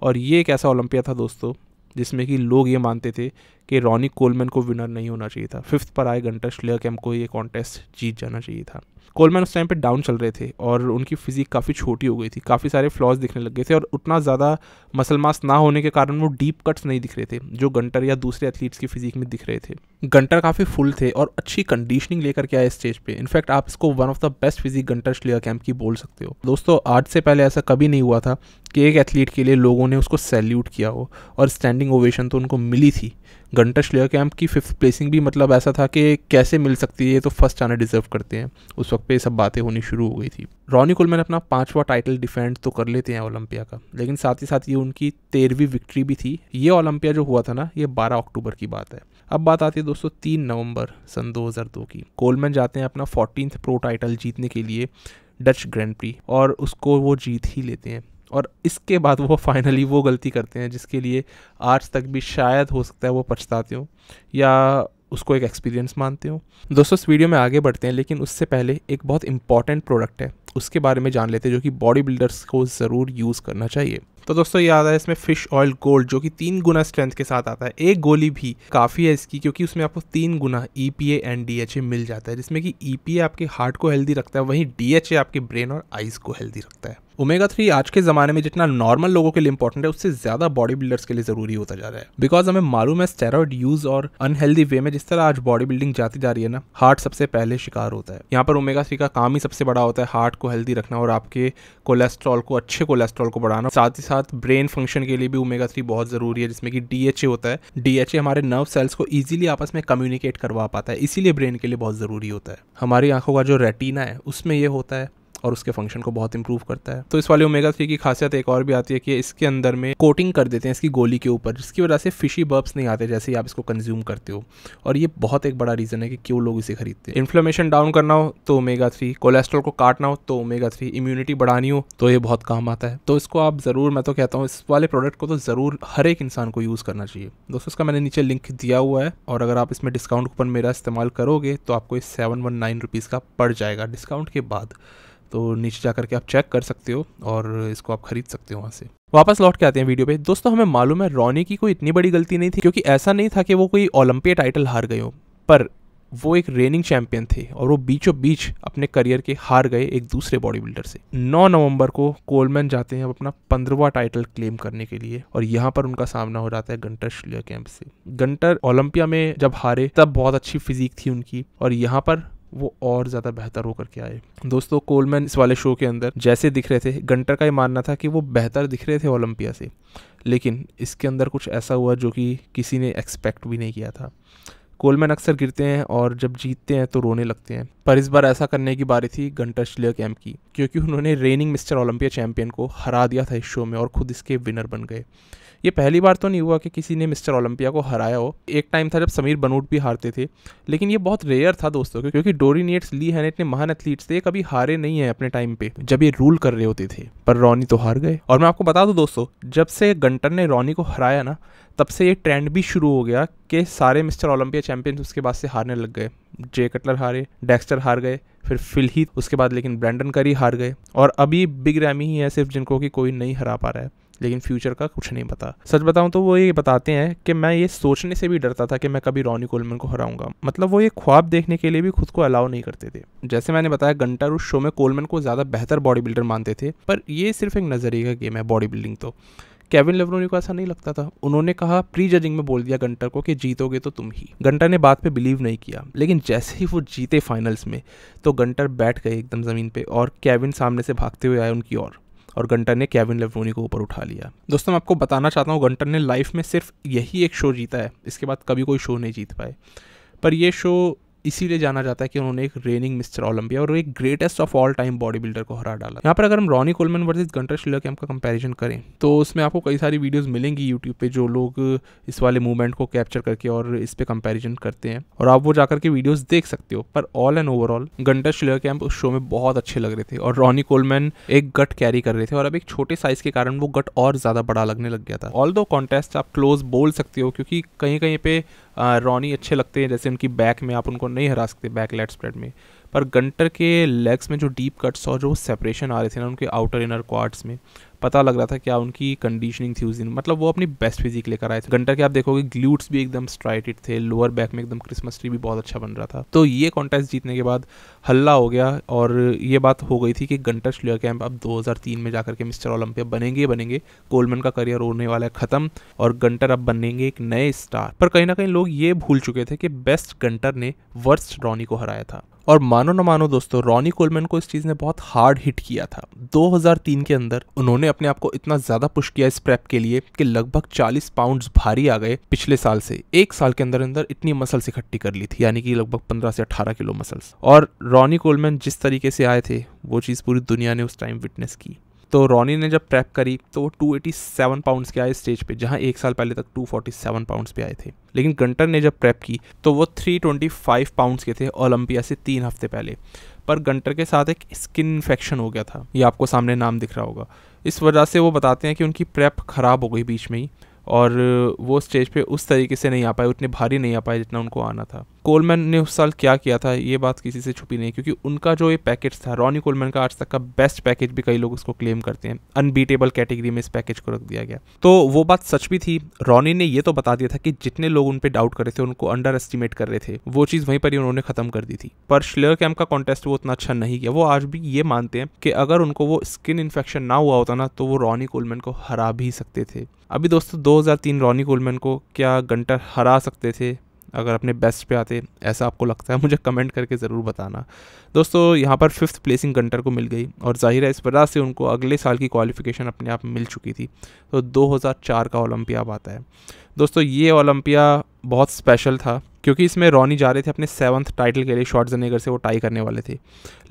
और ये एक ऐसा ओलंपिया था दोस्तों जिसमें कि लोग ये मानते थे कि रॉनी कोलमैन को विनर नहीं होना चाहिए था। 5th पर आए गंटर शेलकैम्प को ये कॉन्टेस्ट जीत जाना चाहिए था। कोलमैन उस टाइम पे डाउन चल रहे थे और उनकी फिजिक काफ़ी छोटी हो गई थी, काफ़ी सारे फ्लॉज दिखने लग गए थे और उतना ज़्यादा मसल मास ना होने के कारण वो डीप कट्स नहीं दिख रहे थे जो गंटर या दूसरे एथलीट्स की फिजिक में दिख रहे थे। गंटर काफ़ी फुल थे और अच्छी कंडीशनिंग लेकर के आए स्टेज पे। इनफैक्ट आप इसको one of the best physique Gunter Schlierkamp की बोल सकते हो। दोस्तों आज से पहले ऐसा कभी नहीं हुआ था कि एक एथलीट के लिए लोगों ने उसको सैल्यूट किया हो और स्टैंडिंग ओवेशन तो उनको मिली थी। गंटर शेलकैम्प की 5th प्लेसिंग भी मतलब ऐसा था कि कैसे मिल सकती है, ये तो फर्स्ट आना डिजर्व करते हैं। उस वक्त पे सब बातें होनी शुरू हो गई थी। रॉनी कोलमैन अपना 5वां टाइटल डिफेंड तो कर लेते हैं ओलंपिया का, लेकिन साथ ही साथ ये उनकी 13वीं विक्ट्री भी थी। ये ओलंपिया जो हुआ था ना, ये 12 अक्टूबर की बात है। अब बात आती है दोस्तों 3 नवंबर सन 2002 की। कोलमैन जाते हैं अपना 14th प्रो टाइटल जीतने के लिए डच ग्रैंड प्री और उसको वो जीत ही लेते हैं। और इसके बाद वो फाइनली वो गलती करते हैं जिसके लिए आज तक भी शायद हो सकता है वो पछताते हो या उसको एक एक्सपीरियंस मानते हो। दोस्तों इस वीडियो में आगे बढ़ते हैं, लेकिन उससे पहले एक बहुत इंपॉर्टेंट प्रोडक्ट है उसके बारे में जान लेते हैं जो कि बॉडी बिल्डर्स को ज़रूर यूज़ करना चाहिए। तो दोस्तों ये आता है इसमें फिश ऑयल गोल्ड जो कि 3 गुना स्ट्रेंथ के साथ आता है। एक गोली भी काफ़ी है इसकी क्योंकि उसमें आपको 3 गुना EPA एंड DHA मिल जाता है, जिसमें कि EPA आपके हार्ट को हेल्दी रखता है, वहीं DHA आपके ब्रेन और आइज़ को हेल्दी रखता है। ओमेगा 3 आज के ज़माने में जितना नॉर्मल लोगों के लिए इंपॉर्टेंट है, उससे ज़्यादा बॉडी बिल्डर्स के लिए ज़रूरी होता जा रहा है। बिकॉज हमें मालूम है स्टेरॉइड यूज़ और अनहेल्दी वे में जिस तरह आज बॉडी बिल्डिंग जाती जा रही है ना, हार्ट सबसे पहले शिकार होता है। यहाँ पर ओमेगा 3 का काम ही सबसे बड़ा होता है हार्ट को हेल्दी रखना और आपके कोलेस्ट्रॉल को, अच्छे कोलेस्ट्रॉल को बढ़ाना। साथ ही साथ ब्रेन फंक्शन के लिए भी ओमेगा 3 बहुत ज़रूरी है, जिसमें कि DHA होता है। DHA हमारे नर्व सेल्स को ईजिली आपस में कम्युनिकेट करवा पाता है, इसीलिए ब्रेन के लिए बहुत ज़रूरी होता है। हमारी आंखों का जो रेटिना है उसमें ये होता है और उसके फंक्शन को बहुत इंप्रूव करता है। तो इस वाले ओमेगा 3 की खासियत एक और भी आती है कि इसके अंदर में कोटिंग कर देते हैं इसकी गोली के ऊपर, जिसकी वजह से फिशी बर्ब्स नहीं आते जैसे ही आप इसको कंज्यूम करते हो। और ये बहुत एक बड़ा रीज़न है कि क्यों लोग इसे खरीदते हैं। इन्फ्लेमेशन डाउन करना हो तो ओमेगा 3, कोलेस्ट्रॉल को काटना हो तो ओमेगा 3, इम्यूनिटी बढ़ानी हो तो ये बहुत काम आता है। तो इसको आप ज़रूर, मैं तो कहता हूँ इस वाले प्रोडक्ट को तो ज़रूर हर एक इंसान को यूज़ करना चाहिए। दोस्तों इसका मैंने नीचे लिंक दिया हुआ है और अगर आप इसमें डिस्काउंट कूपन मेरा इस्तेमाल करोगे तो आपको इस 719 रुपीज़ का पड़ जाएगा डिस्काउंट के बाद। तो नीचे जा करके आप चेक कर सकते हो और इसको आप खरीद सकते हो वहाँ से। वापस लौट के आते हैं वीडियो पे। दोस्तों हमें मालूम है रॉनी की कोई इतनी बड़ी गलती नहीं थी, क्योंकि ऐसा नहीं था कि वो कोई ओलंपिया टाइटल हार गए हो, पर वो एक रेनिंग चैंपियन थे और वो बीचों बीच अपने करियर के हार गए एक दूसरे बॉडी बिल्डर से। 9 नवंबर को कोलमैन जाते हैं अपना 15वां टाइटल क्लेम करने के लिए और यहाँ पर उनका सामना हो जाता है गंटर श्लियरकैम्प से। गंटर ओलंपिया में जब हारे तब बहुत अच्छी फिजिक थी उनकी और यहाँ पर वो और ज़्यादा बेहतर होकर के आए। दोस्तों कोलमैन इस वाले शो के अंदर जैसे दिख रहे थे, गंटर का ये मानना था कि वो बेहतर दिख रहे थे ओलंपिया से, लेकिन इसके अंदर कुछ ऐसा हुआ जो कि किसी ने एक्सपेक्ट भी नहीं किया था। कोलमैन अक्सर गिरते हैं और जब जीतते हैं तो रोने लगते हैं, पर इस बार ऐसा करने की बारी थी गंटर श्लियरकैम्प की, क्योंकि उन्होंने रेनिंग मिस्टर ओलंपिया चैंपियन को हरा दिया था इस शो में और खुद इसके विनर बन गए। ये पहली बार तो नहीं हुआ कि किसी ने मिस्टर ओलंपिया को हराया हो। एक टाइम था जब समीर बनूट भी हारते थे, लेकिन ये बहुत रेयर था दोस्तों, क्योंकि डोरी नियट्स, ली हैनेट ने महान एथलीट्स थे, कभी हारे नहीं है अपने टाइम पे जब ये रूल कर रहे होते थे। पर रॉनी तो हार गए। और मैं आपको बता दूं दोस्तों, जब से गंटर ने रॉनी को हराया ना, तब से ये ट्रेंड भी शुरू हो गया कि सारे मिस्टर ओलंपिया चैंपियंस उसके बाद से हारने लग गए। जे कटलर हारे, डेक्स्टर हार गए, फिर फिल हीथ, उसके बाद लेकिन ब्रैंडन करी हार गए और अभी बिग रैमी ही है सिर्फ जिनको कि कोई नहीं हरा पा रहा है, लेकिन फ्यूचर का कुछ नहीं पता। सच बताऊं तो वो ये बताते हैं कि मैं ये सोचने से भी डरता था कि मैं कभी रॉनी कोलमैन को हराऊंगा। मतलब वो ये ख्वाब देखने के लिए भी खुद को अलाउ नहीं करते थे। जैसे मैंने बताया गंटर उस शो में कोलमैन को ज़्यादा बेहतर बॉडी बिल्डर मानते थे, पर ये सिर्फ एक नज़रिए का गेम है बॉडी बिल्डिंग। तो केविन लेवरोनी को ऐसा नहीं लगता था। उन्होंने कहा, प्री जजिंग में बोल दिया गंटर को कि जीतोगे तो तुम ही। गंटर ने बात पे बिलीव नहीं किया, लेकिन जैसे ही वो जीते फाइनल्स में तो गंटर बैठ गए एकदम ज़मीन पे और केविन सामने से भागते हुए आए उनकी ओर और गंटर ने केविन लेवरोनी को ऊपर उठा लिया। दोस्तों मैं आपको बताना चाहता हूँ, गंटर ने लाइफ में सिर्फ यही एक शो जीता है, इसके बाद कभी कोई शो नहीं जीत पाए। पर ये शो इसीलिए जाना जाता है कि उन्होंने एक रेनिंग मिस्टर ओलंपिया और एक greatest of all time body builder को हरा डाला। यहाँ पर अगर हम रॉनी कोलमैन वर्सेस गंटर श्लियरकैम्प का कंपैरिजन करें तो उसमें आपको कई सारी वीडियोस मिलेंगी यूट्यूब पे जो लोग इस वाले मूवमेंट को कैप्चर करके और इस पे कंपैरिजन करते हैं और आप वो जाकर के वीडियोस देख सकते हो। पर ऑल एंड ओवरऑल गंटर श्लियरकैम्प उस शो में बहुत अच्छे लग रहे थे और रॉनी कोलमैन एक गट कैरी कर रहे थे और अब एक छोटे साइज के कारण वो गट और ज़्यादा बड़ा लगने लग गया था। ऑल्दो कॉन्टेस्ट आप क्लोज बोल सकते हो, क्योंकि कहीं कहीं पे रॉनी अच्छे लगते हैं, जैसे उनकी बैक में आप उनको नहीं हरा सकते बैक लेट स्प्रेड में, पर गंटर के लेग्स में जो डीप कट्स और जो सेपरेशन आ रहे थे ना उनके आउटर इनर क्वाड्स में, पता लग रहा था क्या उनकी कंडीशनिंग थी उस दिन। मतलब वो अपनी बेस्ट फिजिक लेकर आए थे। गंटर के आप देखोगे ग्लूट्स भी एकदम स्ट्राइटेड थे, लोअर बैक में एकदम क्रिसमस ट्री भी बहुत अच्छा बन रहा था। तो ये कॉन्टेस्ट जीतने के बाद हल्ला हो गया और ये बात हो गई थी कि गंटर श्लियरकैम्प अब 2003 में जाकर के मिस्टर ओलंपिया बनेंगे। कोलमैन का करियर होने वाला है खत्म और गंटर अब बनेंगे एक नए स्टार। पर कहीं ना कहीं लोग ये भूल चुके थे कि बेस्ट गंटर ने वर्स्ट रॉनी को हराया था। और मानो न मानो दोस्तों, रॉनी कोलमैन को इस चीज़ ने बहुत हार्ड हिट किया था। 2003 के अंदर उन्होंने अपने आप को इतना ज़्यादा पुश किया इस प्रेप के लिए कि लगभग 40 पाउंड्स भारी आ गए पिछले साल से। एक साल के अंदर अंदर इतनी मसल्स इकट्ठी कर ली थी, यानी कि लगभग 15 से 18 किलो मसल्स। और रॉनी कोलमैन जिस तरीके से आए थे वो चीज़ पूरी दुनिया ने उस टाइम विटनेस की। तो रॉनी ने जब प्रेप करी तो वो 287 पाउंड्स के आए स्टेज पे, जहां एक साल पहले तक 247 पाउंड्स पे आए थे। लेकिन गंटर ने जब प्रेप की तो वो 325 पाउंड्स के थे ओलंपिया से 3 हफ्ते पहले। पर गंटर के साथ एक स्किन इन्फेक्शन हो गया था, ये आपको सामने नाम दिख रहा होगा। इस वजह से वो बताते हैं कि उनकी प्रेप ख़राब हो गई बीच में ही और वो स्टेज पे उस तरीके से नहीं आ पाए, उतने भारी नहीं आ पाए जितना उनको आना था। कोलमैन ने उस साल क्या किया था ये बात किसी से छुपी नहीं, क्योंकि उनका जो ये पैकेज था रॉनी कोलमैन का आज तक का बेस्ट पैकेज भी कई लोग उसको क्लेम करते हैं। अनबीटेबल कैटेगरी में इस पैकेज को रख दिया गया। तो वो बात सच भी थी। रॉनी ने ये तो बता दिया था कि जितने लोग उन पे डाउट कर रहे थे, उनको अंडर एस्टिमेट कर रहे थे, वो चीज़ वहीं पर ही उन्होंने खत्म कर दी थी। पर श्लेयर कैंप का कॉन्टेस्ट वो उतना अच्छा नहीं किया। वो आज भी ये मानते हैं कि अगर उनको वो स्किन इन्फेक्शन ना हुआ होता ना तो वो रॉनी कोलमैन को हरा भी सकते थे। अभी दोस्तों 2003 रॉनी कोलमैन को क्या गंटर हरा सकते थे अगर अपने बेस्ट पे आते? ऐसा आपको लगता है? मुझे कमेंट करके ज़रूर बताना। दोस्तों यहाँ पर 5th प्लेसिंग गंटर को मिल गई और जाहिर है इस वजह से उनको अगले साल की क्वालिफिकेशन अपने आप मिल चुकी थी। तो 2004 का ओलंपिया अब आता है। दोस्तों ये ओलंपिया बहुत स्पेशल था क्योंकि इसमें रॉनी जा रहे थे अपने 7th टाइटल के लिए। शॉर्ट्ज़नेगर से वो टाई करने वाले थे,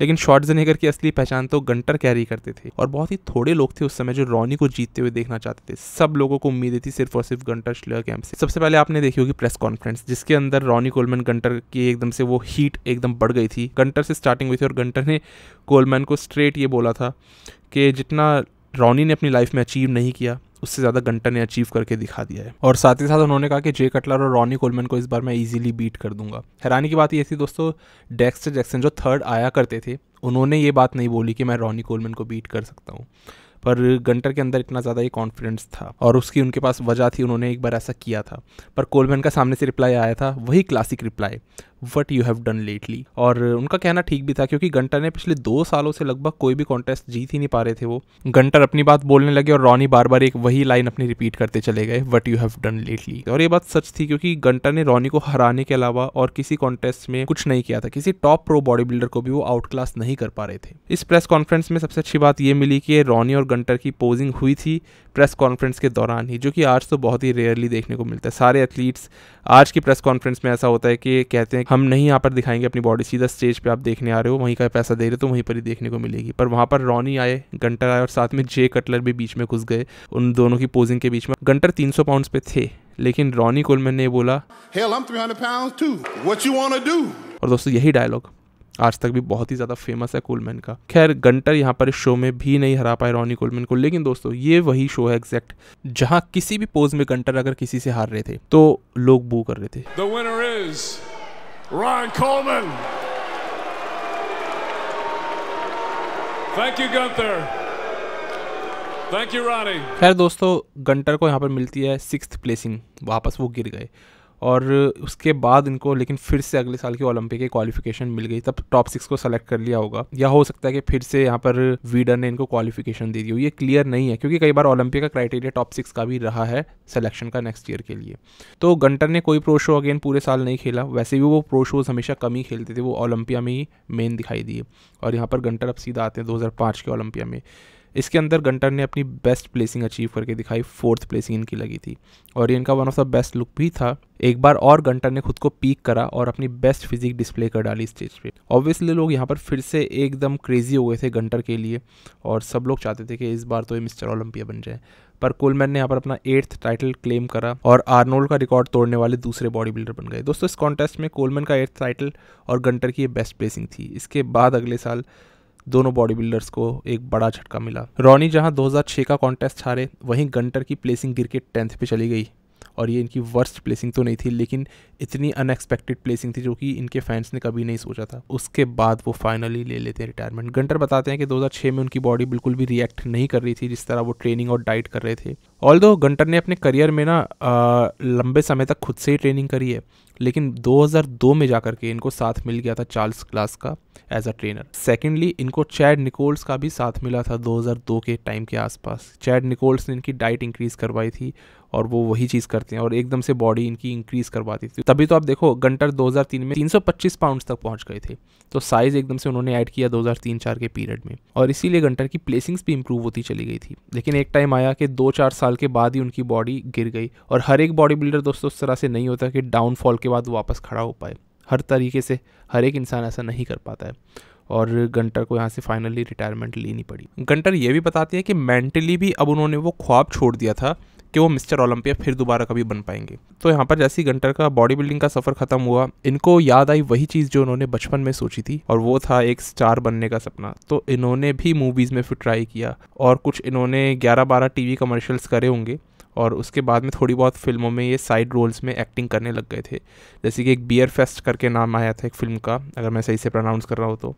लेकिन शॉर्ट्ज़नेगर की असली पहचान तो गंटर कैरी करते थे और बहुत ही थोड़े लोग थे उस समय जो रॉनी को जीतते हुए देखना चाहते थे। सब लोगों को उम्मीदें थी सिर्फ और सिर्फ गंटर श्लेयर कैंप से। सबसे पहले आपने देखी होगी प्रेस कॉन्फ्रेंस, जिसके अंदर रॉनी कोलमैन गंटर की एकदम से वो हीट एकदम बढ़ गई थी। गंटर से स्टार्टिंग हुई थी और गंटर ने कोलमैन को स्ट्रेट ये बोला था कि जितना रॉनी ने अपनी लाइफ में अचीव नहीं किया उससे ज़्यादा गंटर ने अचीव करके दिखा दिया है। और साथ ही साथ उन्होंने कहा कि जे कटलर और रॉनी कोलमैन को इस बार मैं इजीली बीट कर दूंगा। हैरानी की बात ये थी दोस्तों, डेक्स्टर जैक्सन जो 3rd आया करते थे उन्होंने ये बात नहीं बोली कि मैं रॉनी कोलमैन को बीट कर सकता हूँ, पर गंटर के अंदर इतना ज़्यादा ये कॉन्फिडेंस था और उसकी उनके पास वजह थी, उन्होंने एक बार ऐसा किया था। पर कोलमैन का सामने से रिप्लाई आया था, वही classic reply, what you have done lately. और उनका कहना ठीक भी था क्योंकि गंटर ने पिछले 2 सालों से लगभग कोई भी कॉन्टेस्ट जीत ही नहीं पा रहे थे। वो गंटर अपनी बात बोलने लगे और रॉनी बार बार एक वही लाइन अपनी रिपीट करते चले गए, what you have done lately. और ये बात सच थी क्योंकि गंटर ने रॉनी को हराने के अलावा और किसी कॉन्टेस्ट में कुछ नहीं किया था। किसी टॉप प्रो बॉडी बिल्डर को भी वो आउट क्लास नहीं कर पा रहे थे। इस प्रेस कॉन्फ्रेंस में सबसे अच्छी बात ये मिली कि रॉनी और गंटर की पोजिंग हुई थी प्रेस कॉन्फ्रेंस के दौरान ही, जो कि आज तो बहुत ही रेयरली देखने को मिलता है। सारे एथलीट्स आज की प्रेस कॉन्फ्रेंस में ऐसा होता है कि कहते हैं हम नहीं यहाँ पर दिखाएंगे अपनी बॉडी, सीधा स्टेज पे आप देखने आ रहे हो, वहीं का पैसा दे रहे हो तो वहीं पर ही देखने को मिलेगी। पर वहाँ पर रॉनी आए, गंटर आए और साथ में जे कटलर भी बीच में घुस गए उन दोनों की पोजिंग के बीच में। गंटर 300 पाउंड्स पे थे, लेकिन रॉनी कोलमैन ने बोला Hell, I'm 300 pounds too. What you wanna do? और दोस्तों यही डायलॉग आज तक भी बहुत ही ज़्यादा फेमस है कोलमैन का। खैर गंटर यहाँ पर इस शो में भी नहीं हरा पाए रॉनी कोलमैन को, लेकिन दोस्तों ये वही शो है एग्जैक्ट जहाँ किसी भी पोज में गंटर अगर किसी से हार रहे थे तो लोग बू कर रहे थे। The winner is Ron Coleman. Thank you Gunther. Thank you Ronnie. खैर दोस्तों गंटर को यहाँ पर मिलती है 6th प्लेसिंग, वापस वो गिर गए और उसके बाद इनको लेकिन फिर से अगले साल की ओलंपिक की क्वालिफिकेशन मिल गई। तब टॉप 6 को सेलेक्ट कर लिया होगा, या हो सकता है कि फिर से यहाँ पर वीडर ने इनको क्वालिफिकेशन दे दी हो, ये क्लियर नहीं है क्योंकि कई बार ओलंपिक का क्राइटेरिया टॉप 6 का भी रहा है सिलेक्शन का नेक्स्ट ईयर के लिए। तो गंटर ने कोई प्रो शो अगेन पूरे साल नहीं खेला, वैसे भी वो प्रो शोज हमेशा कम ही खेलते थे, वो ओलंपिया में ही मेन दिखाई दिए। और यहाँ पर गंटर अब सीधा आते हैं 2005 के ओलंपिया में। इसके अंदर गंटर ने अपनी बेस्ट प्लेसिंग अचीव करके दिखाई, 4th प्लेसिंग इनकी लगी थी और ये इनका one of the best look भी था। एक बार और गंटर ने खुद को पीक करा और अपनी बेस्ट फिजिक डिस्प्ले कर डाली स्टेज पे। ऑब्वियसली लोग यहाँ पर फिर से एकदम क्रेजी हो गए थे गंटर के लिए और सब लोग चाहते थे कि इस बार तो ये मिस्टर ओलंपिया बन जाए। पर कोलमैन ने यहाँ पर अपना 8th टाइटल क्लेम करा और आर्नोल्ड का रिकॉर्ड तोड़ने वाले दूसरे बॉडी बिल्डर बन गए। दोस्तों इस कॉन्टेस्ट में कोलमैन का 8th टाइटल और गंटर की ये बेस्ट प्लेसिंग थी। इसके बाद अगले साल दोनों बॉडी बिल्डर्स को एक बड़ा झटका मिला। रॉनी जहां 2006 का कॉन्टेस्ट हारे, वहीं गंटर की प्लेसिंग गिर के 10th पे चली गई और ये इनकी वर्स्ट प्लेसिंग तो नहीं थी, लेकिन इतनी अनएक्सपेक्टेड प्लेसिंग थी जो कि इनके फैंस ने कभी नहीं सोचा था। उसके बाद वो फाइनली ले लेते हैं रिटायरमेंट। गंटर बताते हैं कि 2006 में उनकी बॉडी बिल्कुल भी रिएक्ट नहीं कर रही थी जिस तरह वो ट्रेनिंग और डाइट कर रहे थे। ऑल्दो गंटर ने अपने करियर में ना लंबे समय तक खुद से ही ट्रेनिंग करी है, लेकिन 2002 में जाकर के इनको साथ मिल गया था चार्ल्स क्लास का एज अ ट्रेनर। सेकेंडली इनको चैड निकोल्स का भी साथ मिला था 2002 के टाइम के आसपास। चैड निकोल्स ने इनकी डाइट इंक्रीज करवाई थी और वो वही चीज़ करते हैं और एकदम से बॉडी इनकी इंक्रीज करवाती थी। तभी तो आप देखो गंटर 2003 में 325 पाउंड्स तक पहुंच गए थे, तो साइज एकदम से उन्होंने ऐड किया 2003-04 के पीरियड में और इसीलिए गंटर की प्लेसिंग्स भी इंप्रूव होती चली गई थी। लेकिन एक टाइम आया कि 2-4 साल के बाद ही उनकी बॉडी गिर गई और हर एक बॉडी बिल्डर दोस्तों उस तरह से नहीं होता कि डाउनफॉल के बाद वापस खड़ा हो पाए। हर तरीके से हर एक इंसान ऐसा नहीं कर पाता है और गंटर को यहाँ से फाइनली रिटायरमेंट लेनी पड़ी। गंटर ये भी बताते हैं कि मेंटली भी अब उन्होंने वो ख्वाब छोड़ दिया था कि वो मिस्टर ओलंपिया फिर दोबारा कभी बन पाएंगे। तो यहाँ पर जैसे ही गंटर का बॉडी बिल्डिंग का सफ़र ख़त्म हुआ, इनको याद आई वही चीज़ जो उन्होंने बचपन में सोची थी और वो था एक स्टार बनने का सपना। तो इन्होंने भी मूवीज़ में फिर ट्राई किया और कुछ इन्होंने 11-12 टीवी कमर्शियल्स करे होंगे और उसके बाद में थोड़ी बहुत फिल्मों में ये साइड रोल्स में एक्टिंग करने लग गए थे। जैसे कि एक बियर फेस्ट करके नाम आया था एक फ़िल्म का, अगर मैं सही से प्रोनाउंस कर रहा हूँ तो।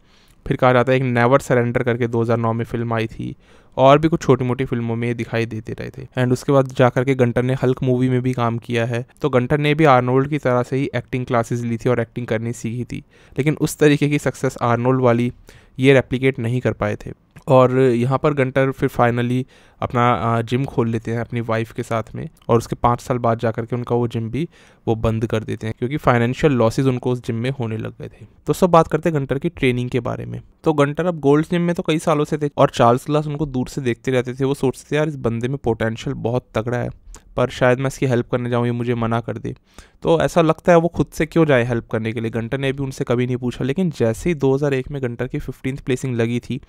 फिर कहा जाता है एक नेवर सरेंडर करके 2009 में फिल्म आई थी, और भी कुछ छोटी मोटी फिल्मों में ये दिखाई देते रहे थे। एंड उसके बाद जाकर के गंटर ने हल्क मूवी में भी काम किया है। तो गंटर ने भी आर्नोल्ड की तरह से ही एक्टिंग क्लासेस ली थी और एक्टिंग करनी सीखी थी, लेकिन उस तरीके की सक्सेस आर्नोल्ड वाली ये रेप्लिकेट नहीं कर पाए थे। और यहाँ पर गंटर फिर फाइनली अपना जिम खोल लेते हैं अपनी वाइफ के साथ में, और उसके 5 साल बाद जाकर के उनका वो जिम भी वो बंद कर देते हैं, क्योंकि फाइनेंशियल लॉसेस उनको उस जिम में होने लग गए थे। तो सब बात करते हैं गंटर की ट्रेनिंग के बारे में। तो गंटर अब गोल्ड जिम में तो कई सालों से थे, और चार्ल्स ग्लास उनको दूर से देखते रहते थे। वो सोचते थे यार इस बंदे में पोटेंशियल बहुत तगड़ा है, पर शायद मैं इसकी हेल्प करने जाऊँ ये मुझे मना कर दे। तो ऐसा लगता है वो खुद से क्यों जाए हेल्प करने के लिए। गंटर ने भी उनसे कभी नहीं पूछा, लेकिन जैसे ही 2001 में गंटर की 15th प्लेसिंग लगी थी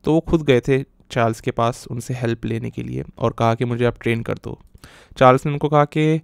तो वो खुद गए थे चार्ल्स के पास उनसे हेल्प लेने के लिए, और कहा कि मुझे आप ट्रेन कर दो। चार्ल्स ने उनको कहा कि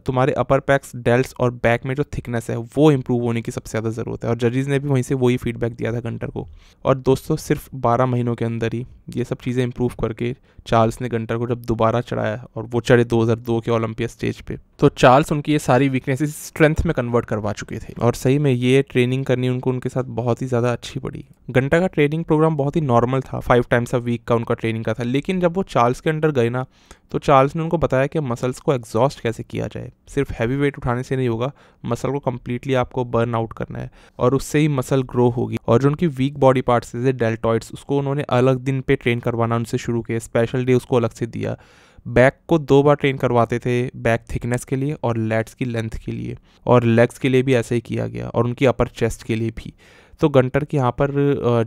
तुम्हारे अपर पैक्स, डेल्ट्स और बैक में जो थिकनेस है वो इंप्रूव होने की सबसे ज़्यादा ज़रूरत है। और जजेस ने भी वहीं से वही फीडबैक दिया था गंटर को। और दोस्तों सिर्फ 12 महीनों के अंदर ही ये सब चीज़ें इंप्रूव करके चार्ल्स ने गंटर को जब दोबारा चढ़ाया, और वो चढ़े 2002 के ओलंपिया स्टेज पे, तो चार्ल्स उनकी ये सारी वीकनेसेस स्ट्रेंथ में कन्वर्ट करवा चुके थे। और सही में ये ट्रेनिंग करनी उनको उनके साथ बहुत ही ज़्यादा अच्छी पड़ी। गंटर का ट्रेनिंग प्रोग्राम बहुत ही नॉर्मल था, 5 टाइम्स अ वीक का उनका ट्रेनिंग का था। लेकिन जब वो चार्ल्स के अंडर गए ना, तो चार्ल्स ने उनको बताया कि मसल्स को एग्जॉस्ट कैसे किया जाए। सिर्फ हैवी वेट उठाने से नहीं होगा, मसल को कम्प्लीटली आपको बर्न आउट करना है, और उससे ही मसल ग्रो होगी। और जो उनकी वीक बॉडी पार्ट्स थे डेल्टॉइड्स, उसको उन्होंने अलग दिन पे ट्रेन करवाना उनसे शुरू किया, स्पेशल डे उसको अलग से दिया। बैक को 2 बार ट्रेन करवाते थे, बैक थिकनेस के लिए और लैट्स की लेंथ के लिए, और लेग्स के लिए भी ऐसे ही किया गया, और उनकी अपर चेस्ट के लिए भी। तो गंटर की यहाँ पर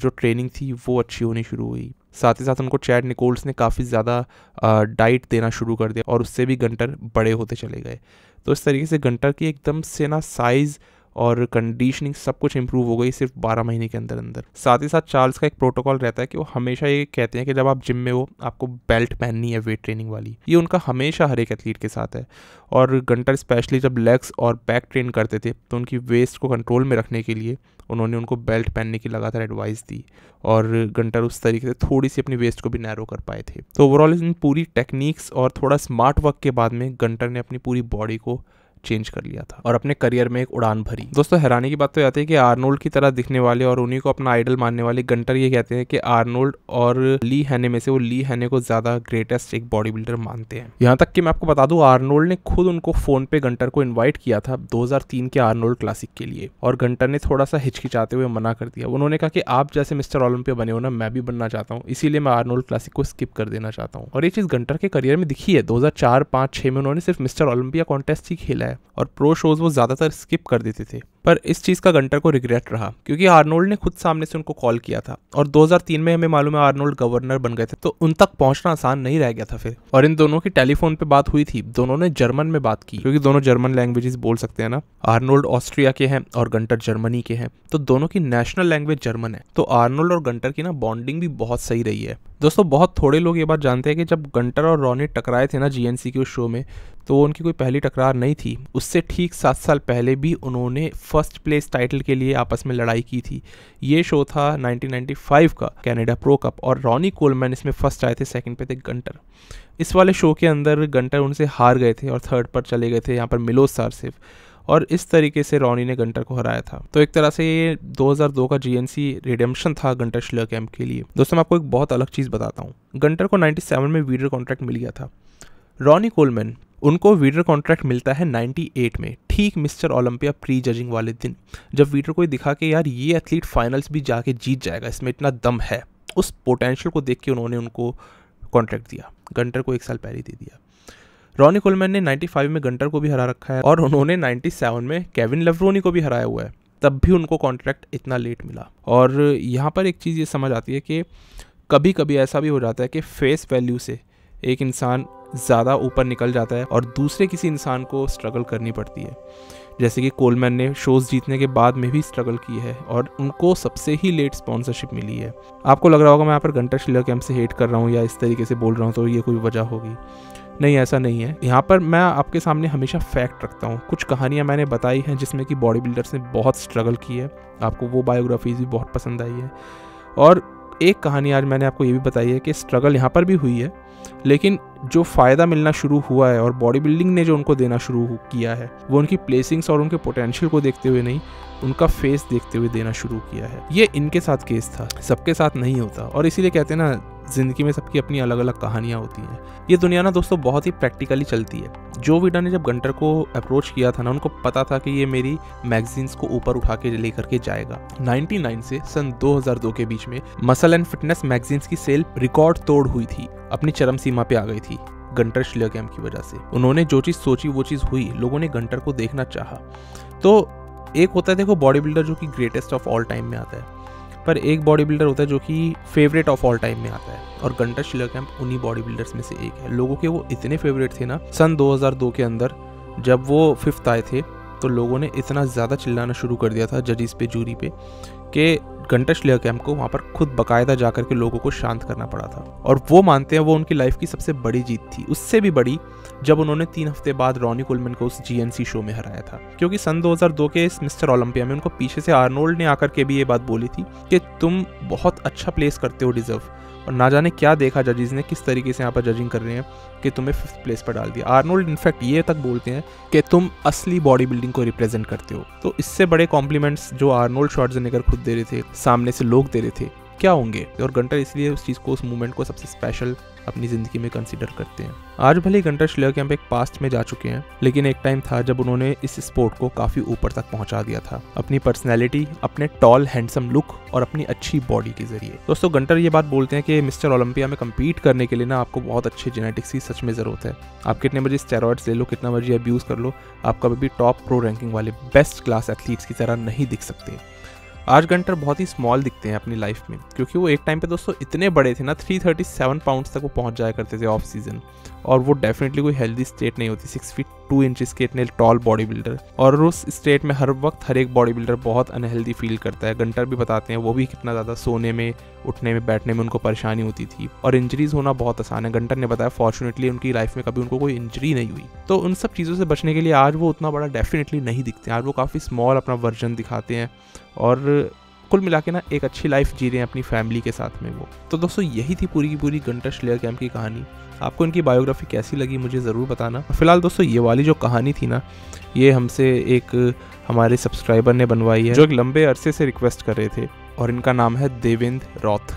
जो ट्रेनिंग थी वो अच्छी होनी शुरू हुई। साथ ही साथ उनको चैड निकोल्स ने काफ़ी ज़्यादा डाइट देना शुरू कर दिया, और उससे भी गंटर बड़े होते चले गए। तो इस तरीके से गंटर की एकदम से ना साइज़ और कंडीशनिंग सब कुछ इंप्रूव हो गई सिर्फ 12 महीने के अंदर अंदर। साथ ही साथ चार्ल्स का एक प्रोटोकॉल रहता है कि वो हमेशा ये कहते हैं कि जब आप जिम में हो आपको बेल्ट पहननी है वेट ट्रेनिंग वाली। ये उनका हमेशा हर एक एथलीट के साथ है। और गंटर स्पेशली जब लेग्स और बैक ट्रेन करते थे तो उनकी वेस्ट को कंट्रोल में रखने के लिए उन्होंने उनको बेल्ट पहनने की लगातार एडवाइस दी, और गंटर उस तरीके से थोड़ी सी अपनी वेस्ट को भी नैरो कर पाए थे। तो ओवरऑल इन पूरी टेक्निक्स और थोड़ा स्मार्ट वर्क के बाद में गंटर ने अपनी पूरी बॉडी को चेंज कर लिया था और अपने करियर में एक उड़ान भरी। दोस्तों हैरानी की बात तो आती है कि आर्नोल्ड की तरह दिखने वाले और उन्हीं को अपना आइडल मानने वाले गंटर ये कहते हैं कि आर्नोल्ड और ली हैने में से वो ली हैने को ज्यादा ग्रेटेस्ट एक बॉडी बिल्डर मानते हैं। यहाँ तक कि मैं आपको बता दूं आर्नोल्ड ने खुद उनको फोन पे गंटर को इन्वाइट किया था 2003 के आर्नोल्ड क्लासिक के लिए, और गंटर ने थोड़ा सा हिचकिचाते हुए मना कर दिया। उन्होंने कहा कि आप जैसे मिस्टर ओलंपिया बने हो ना, मैं भी बनना चाहता हूँ, इसीलिए मैं आर्नोल्ड क्लासिक को स्किप कर देना चाहता हूँ। और ये चीज गंटर के करियर में दिखी है। 2004, 5, 6 में उन्होंने सिर्फ मिस्टर ओलंपिया कॉन्टेस्ट ही खेला है और प्रो शोज वो ज्यादातर स्किप कर देते थे। पर इस चीज का गंटर को रिग्रेट रहा क्योंकि आर्नोल्ड ने खुद सामने से उनको कॉल किया था, और 2003 में हमें मालूम है आर्नोल्ड गवर्नर बन गए थे, तो उन तक पहुंचना आसान नहीं रह गया था फिर। और इन दोनों की टेलीफोन पे बात हुई थी, दोनों ने जर्मन में बात की क्योंकि दोनों जर्मन लैंग्वेजेस बोल सकते हैं ना। आर्नोल्ड ऑस्ट्रिया के हैं और गंटर जर्मनी के हैं, तो दोनों की नेशनल लैंग्वेज जर्मन है। तो आर्नोल्ड और गंटर की ना बॉन्डिंग भी बहुत सही रही है। दोस्तों बहुत थोड़े लोग ये बात जानते हैं कि जब गंटर और रॉनी टकराए थे ना जीएनसी के उस शो में, तो उनकी कोई पहली टकरार नहीं थी। उससे ठीक 7 साल पहले भी उन्होंने फर्स्ट प्लेस टाइटल के लिए आपस में लड़ाई की थी। ये शो था 1995 का कनाडा प्रो कप, और रॉनी कोलमैन इसमें फर्स्ट आए थे, सेकंड पे थे गंटर। इस वाले शो के अंदर गंटर उनसे हार गए थे और थर्ड पर चले गए थे यहाँ पर मिलोस सारसेव, और इस तरीके से रॉनी ने गंटर को हराया था। तो एक तरह से ये 2002 का जीएनसी रिडेम्पशन था गंटर शिलर कैंप के लिए। दोस्तों मैं आपको एक बहुत अलग चीज़ बताता हूँ। गंटर को 97 में वीडर कॉन्ट्रैक्ट मिल गया था। रॉनी कोलमैन उनको वीडर कॉन्ट्रैक्ट मिलता है 98 में, ठीक मिस्टर ओलंपिया प्री जजिंग वाले दिन, जब वीडर को दिखा कि यार ये एथलीट फाइनल्स भी जाके जीत जाएगा, इसमें इतना दम है। उस पोटेंशियल को देख के उन्होंने उनको कॉन्ट्रैक्ट दिया। गंटर को 1 साल पहले दे दिया। रॉनी कोलमैन ने 95 में गंटर को भी हरा रखा है, और उन्होंने 97 में केविन लेवरोनी को भी हराया हुआ है, तब भी उनको कॉन्ट्रैक्ट इतना लेट मिला। और यहाँ पर एक चीज़ ये समझ आती है कि कभी कभी ऐसा भी हो जाता है कि फेस वैल्यू से एक इंसान ज़्यादा ऊपर निकल जाता है और दूसरे किसी इंसान को स्ट्रगल करनी पड़ती है। जैसे कि कोलमैन ने शोज़ जीतने के बाद में भी स्ट्रगल की है और उनको सबसे ही लेट स्पॉन्सरशिप मिली है। आपको लग रहा होगा मैं यहाँ पर गंटर शिलर कैंप से हेट कर रहा हूँ या इस तरीके से बोल रहा हूँ तो ये कोई वजह होगी। नहीं, ऐसा नहीं है। यहाँ पर मैं आपके सामने हमेशा फैक्ट रखता हूँ। कुछ कहानियाँ मैंने बताई हैं जिसमें कि बॉडी बिल्डर्स ने बहुत स्ट्रगल की है, आपको वो बायोग्राफीज भी बहुत पसंद आई है। और एक कहानी आज मैंने आपको ये भी बताई है कि स्ट्रगल यहाँ पर भी हुई है, लेकिन जो फ़ायदा मिलना शुरू हुआ है और बॉडी बिल्डिंग ने जो उनको देना शुरू किया है वो उनकी प्लेसिंग्स और उनके पोटेंशियल को देखते हुए नहीं, उनका फेस देखते हुए देना शुरू किया है। ये इनके साथ केस था, सबके साथ नहीं होता। और इसीलिए कहते हैं ना, ज़िंदगी में सबकी अपनी अलग अलग कहानियाँ होती हैं। ये दुनिया ना दोस्तों बहुत ही प्रैक्टिकली चलती है। जो वीडा ने जब गंटर को अप्रोच किया था ना, उनको पता था कि ये मेरी मैगजीन्स को ऊपर उठा के लेकर के जाएगा। 99 से सन 2002 के बीच में मसल एंड फिटनेस मैगजीन्स की सेल रिकॉर्ड तोड़ हुई थी, अपनी चरम सीमा पे आ गई थी गंटर शिलरकैम्प की वजह से। उन्होंने जो चीज़ सोची वो चीज़ हुई, लोगों ने गंटर को देखना चाहा। तो एक होता है देखो बॉडी बिल्डर जो कि ग्रेटेस्ट ऑफ ऑल टाइम में आता है, पर एक बॉडी बिल्डर होता है जो कि फेवरेट ऑफ ऑल टाइम में आता है, और गंटर शिलरकैम्प उन्हीं बॉडी बिल्डर्स में से एक है। लोगों के वो इतने फेवरेट थे ना, सन 2002 के अंदर जब वो 5th आए थे तो लोगों ने इतना ज़्यादा चिल्लाना शुरू कर दिया था जजिस पे, जूरी पे, कि गंटर शिलरकैम्प को वहाँ पर खुद बाकायदा जाकर के लोगों को शांत करना पड़ा था। और वो मानते हैं वो उनकी लाइफ की सबसे बड़ी जीत थी, उससे भी बड़ी जब उन्होंने 3 हफ्ते बाद रॉनी कोलमैन को उस GNC शो में हराया था। क्योंकि सन 2002 के इस मिस्टर ओलंपिया में उनको पीछे से आर्नोल्ड ने आकर के भी ये बात बोली थी कि तुम बहुत अच्छा प्लेस करते हो, डिजर्व। और ना जाने क्या देखा जजेस ने, किस तरीके से यहाँ पर जजिंग कर रहे हैं कि तुम्हें 5th प्लेस पर डाल दिया। आर्नोल्ड इनफैक्ट ये तक बोलते हैं कि तुम असली बॉडी बिल्डिंग को रिप्रेजेंट करते हो। तो इससे बड़े कॉम्प्लीमेंट्स जो आर्नोल्ड श्वार्ज़नेगर खुद दे रहे थे, सामने से लोग दे रहे थे, क्या होंगे। और गंटर इसलिए उस चीज़ को, उस मूवमेंट को सबसे स्पेशल अपनी ज़िंदगी में कंसीडर करते हैं। आज भले गंटर शिलरकैम्प एक पास्ट में जा चुके हैं, लेकिन एक टाइम था जब उन्होंने इस स्पोर्ट को काफ़ी ऊपर तक पहुंचा दिया था, अपनी पर्सनैलिटी, अपने टॉल हैंडसम लुक और अपनी अच्छी बॉडी के जरिए। दोस्तों गंटर ये बात बोलते हैं कि मिस्टर ओलंपिया में कम्पीट करने के लिए ना आपको बहुत अच्छे जेनेटिक्स की सच में ज़रूरत है। आप कितने मर्जी स्टेरॉइड्स ले लो, कितना मर्जी अब्यूज़ कर लो, आप कभी भी टॉप प्रो रैंकिंग वाले बेस्ट क्लास एथलीट्स की तरह नहीं दिख सकते। आज गंटर बहुत ही स्मॉल दिखते हैं अपनी लाइफ में, क्योंकि वो एक टाइम पे दोस्तों इतने बड़े थे ना, 337 पाउंड्स तक वो पहुंच जाया करते थे ऑफ सीजन, और वो डेफिनेटली कोई हेल्दी स्टेट नहीं होती। 6 फीट 2 इंचेस के इतने टॉल बॉडी बिल्डर, और उस स्टेट में हर वक्त हर एक बॉडी बिल्डर बहुत अनहेल्दी फील करता है। गंटर भी बताते हैं वो भी कितना ज़्यादा सोने में, उठने में, बैठने में उनको परेशानी होती थी, और इंजरीज होना बहुत आसान है। गंटर ने बताया फॉर्चुनेटली उनकी लाइफ में कभी उनको कोई इंजरी नहीं हुई। तो उन सब चीज़ों से बचने के लिए आज वो उतना बड़ा डेफिनेटली नहीं दिखते हैं। आज वो काफ़ी स्मॉल अपना वर्जन दिखाते हैं, और कुल मिला के ना एक अच्छी लाइफ जी रहे हैं अपनी फैमिली के साथ में वो। तो दोस्तों यही थी पूरी की पूरी गंटर शिलरकैम्प की कहानी। आपको इनकी बायोग्राफी कैसी लगी मुझे ज़रूर बताना। फिलहाल दोस्तों ये वाली जो कहानी थी ना, ये हमसे एक हमारे सब्सक्राइबर ने बनवाई है, जो एक लंबे अरसे से रिक्वेस्ट कर रहे थे, और इनका नाम है देवेंद्र रॉथ।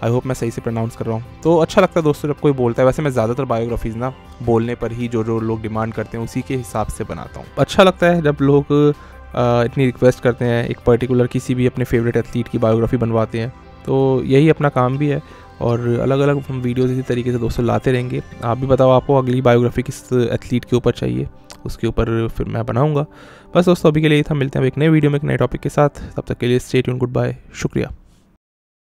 आई होप मैं सही से प्रोनाउंस कर रहा हूँ। तो अच्छा लगता है दोस्तों जब कोई बोलता है। वैसे मैं ज़्यादातर बायोग्राफीज़ ना बोलने पर ही जो लोग डिमांड करते हैं उसी के हिसाब से बनाता हूँ। अच्छा लगता है जब लोग इतनी रिक्वेस्ट करते हैं, एक पर्टिकुलर किसी भी अपने फेवरेट एथलीट की बायोग्राफी बनवाते हैं। तो यही अपना काम भी है, और अलग अलग हम वीडियोज़ इसी तरीके से दोस्तों लाते रहेंगे। आप भी बताओ आपको अगली बायोग्राफी किस एथलीट के ऊपर चाहिए, उसके ऊपर फिर मैं बनाऊंगा। बस दोस्तों अभी के लिए था, मिलते हैं एक नए वीडियो में एक नए टॉपिक के साथ। तब तक के लिए स्टे ट्यून्ड, गुड बाय, शुक्रिया।